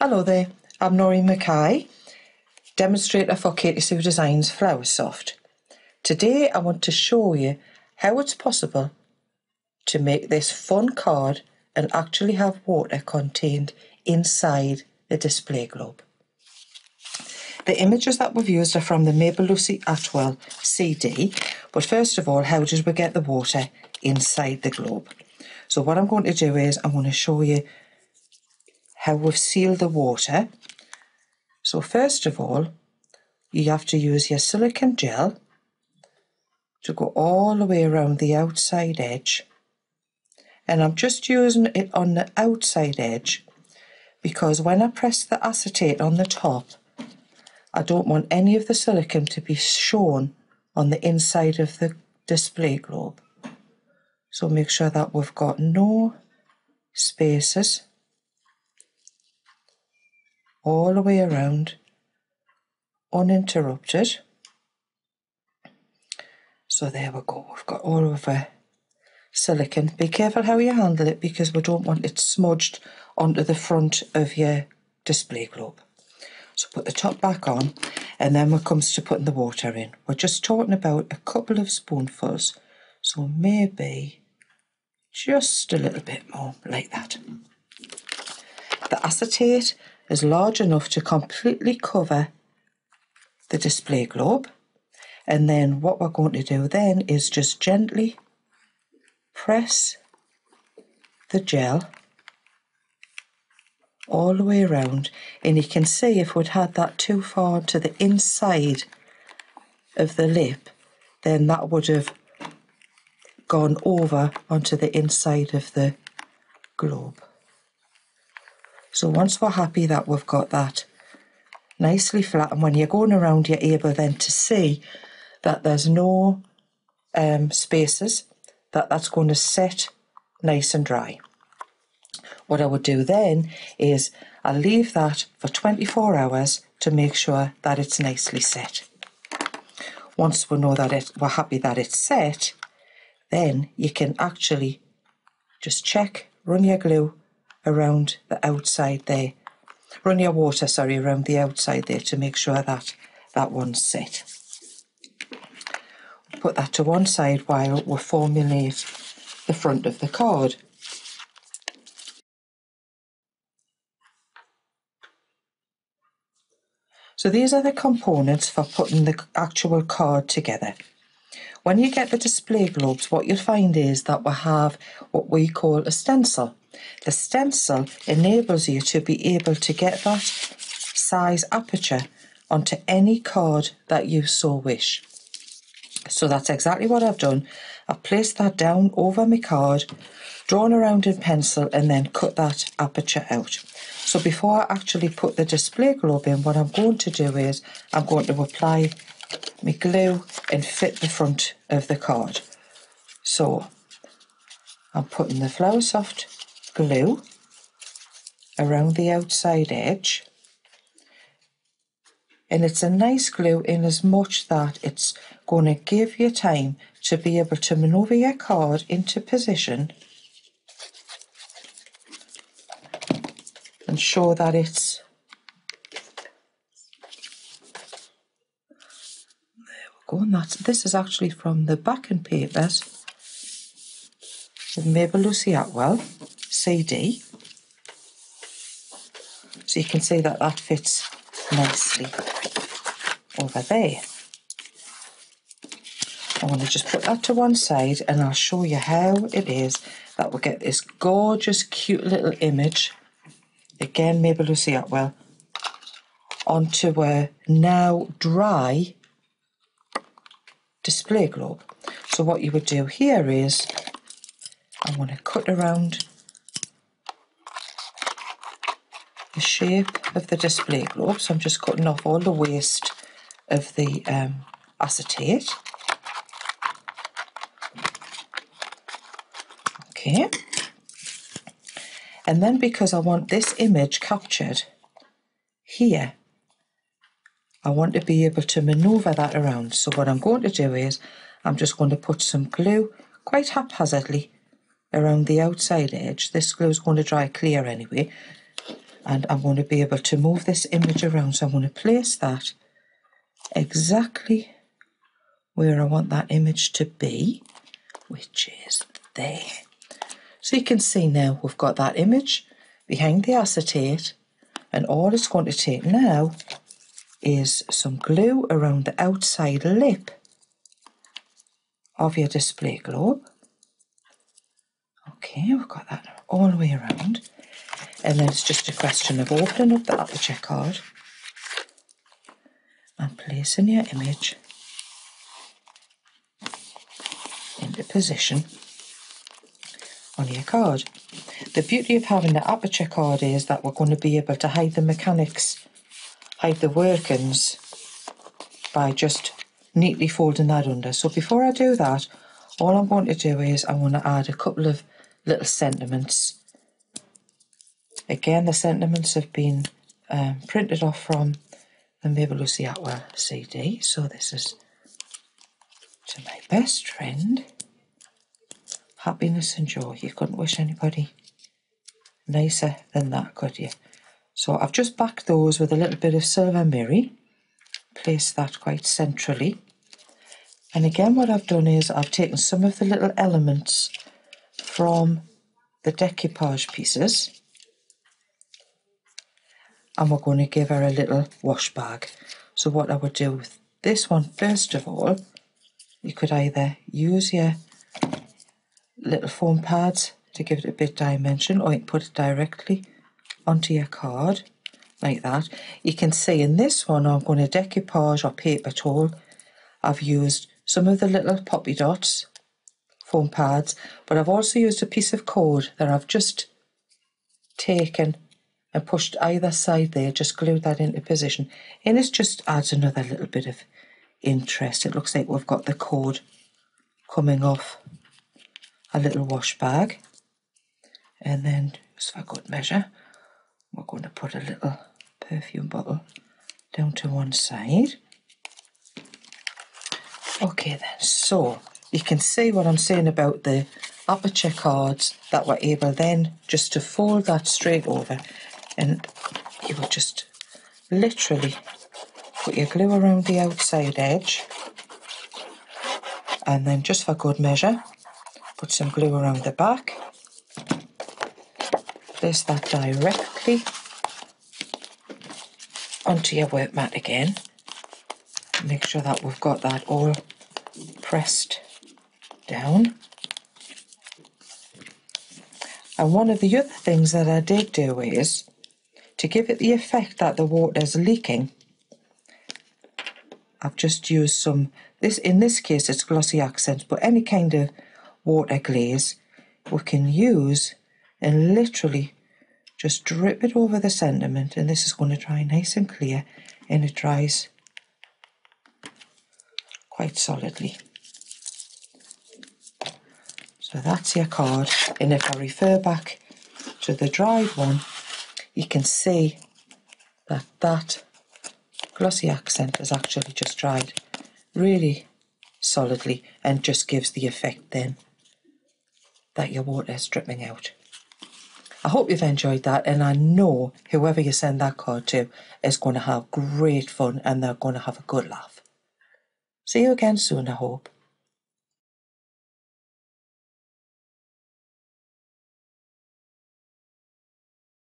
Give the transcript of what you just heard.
Hello there, I'm Noreen McKie, demonstrator for Katy Designs Flower Soft. Today I want to show you how it's possible to make this fun card and actually have water contained inside the display globe. The images that we've used are from the Mabel Lucie Attwell CD, but first of all, how did we get the water inside the globe? So what I'm going to do is I'm going to show you how we've sealed the water. So first of all, you have to use your silicone gel to go all the way around the outside edge. And I'm just using it on the outside edge because when I press the acetate on the top, I don't want any of the silicone to be shown on the inside of the display globe. So make sure that we've got no spaces all the way around, uninterrupted. So there we go, we've got all of our silicone. Be careful how you handle it because we don't want it smudged onto the front of your display globe. So put the top back on, and then when it comes to putting the water in, we're just talking about a couple of spoonfuls. So maybe just a little bit more, like that. The acetate is large enough to completely cover the display globe. And then what we're going to do then is just gently press the gel all the way around, and you can see if we'd had that too far to the inside of the lip, then that would have gone over onto the inside of the globe. So once we're happy that we've got that nicely flat, and when you're going around you're able then to see that there's no spaces, that's going to set nice and dry. What I would do then is I'll leave that for 24 hours to make sure that it's nicely set. Once we know that we're happy that it's set, then you can actually just check, run your glue around the outside there. Run your water, sorry, around the outside there to make sure that that one's set. Put that to one side while we formulate the front of the card. So these are the components for putting the actual card together. When you get the display globes, what you'll find is that we have what we call a stencil. The stencil enables you to be able to get that size aperture onto any card that you so wish. So that's exactly what I've done. I've placed that down over my card, drawn around in pencil, and then cut that aperture out. So before I actually put the display globe in, what I'm going to do is I'm going to apply my glue and fit the front of the card. So I'm putting the Flower Soft glue around the outside edge, and it's a nice glue in as much that it's going to give you time to be able to manoeuvre your card into position and show that it's there we go. And this is actually from the backing papers of Mabel Lucie Attwell CD. So you can see that that fits nicely over there. I'm going to just put that to one side and I'll show you how it is that we'll get this gorgeous cute little image, again Mabel Lucie Attwell, onto a now dry display globe. So what you would do here is I'm going to cut around the shape of the display globe. So I'm just cutting off all the waste of the acetate. Okay. And then because I want this image captured here, I want to be able to manoeuvre that around. So what I'm going to do is I'm just going to put some glue quite haphazardly around the outside edge. This glue is going to dry clear anyway. and I'm going to be able to move this image around. So I'm going to place that exactly where I want that image to be, which is there. So you can see now we've got that image behind the acetate, and all it's going to take now is some glue around the outside lip of your display globe. Okay, we've got that all the way around, and then it's just a question of opening up the aperture card and placing your image into position on your card. The beauty of having the aperture card is that we're going to be able to hide the mechanics, hide the workings by just neatly folding that under. So before I do that, all I'm going to do is I'm going to add a couple of little sentiments. Again, the sentiments have been printed off from the Mabel Lucie Attwell CD. So this is to my best friend, happiness and joy. You couldn't wish anybody nicer than that, could you? So I've just backed those with a little bit of silver mirror, placed that quite centrally. And again, what I've done is I've taken some of the little elements from the decoupage pieces, and we're going to give her a little wash bag. So what I would do with this one, first of all, you could either use your little foam pads to give it a bit of dimension, or you can put it directly onto your card like that. You can see in this one I'm going to decoupage or paper towel. I've used some of the little poppy dots, foam pads, but I've also used a piece of cord that I've just taken and pushed either side there, just glued that into position, and it just adds another little bit of interest. It looks like we've got the cord coming off a little wash bag, and then just for good measure we're going to put a little perfume bottle down to one side. Okay then, so you can see what I'm saying about the aperture cards, that we're able then just to fold that straight over, and you will just literally put your glue around the outside edge, and then just for good measure put some glue around the back, place that directly onto your work mat again. Make sure that we've got that all pressed down. And one of the other things that I did do is, to give it the effect that the water's leaking, I've just used some, in this case it's glossy accents, but any kind of water glaze we can use, and literally just drip it over the sentiment, and this is going to dry nice and clear, and it dries quite solidly. So that's your card, and if I refer back to the dried one, you can see that that glossy accent has actually just dried really solidly, and just gives the effect then that your water is dripping out. I hope you've enjoyed that, and I know whoever you send that card to is going to have great fun, and they're going to have a good laugh. See you again soon, I hope.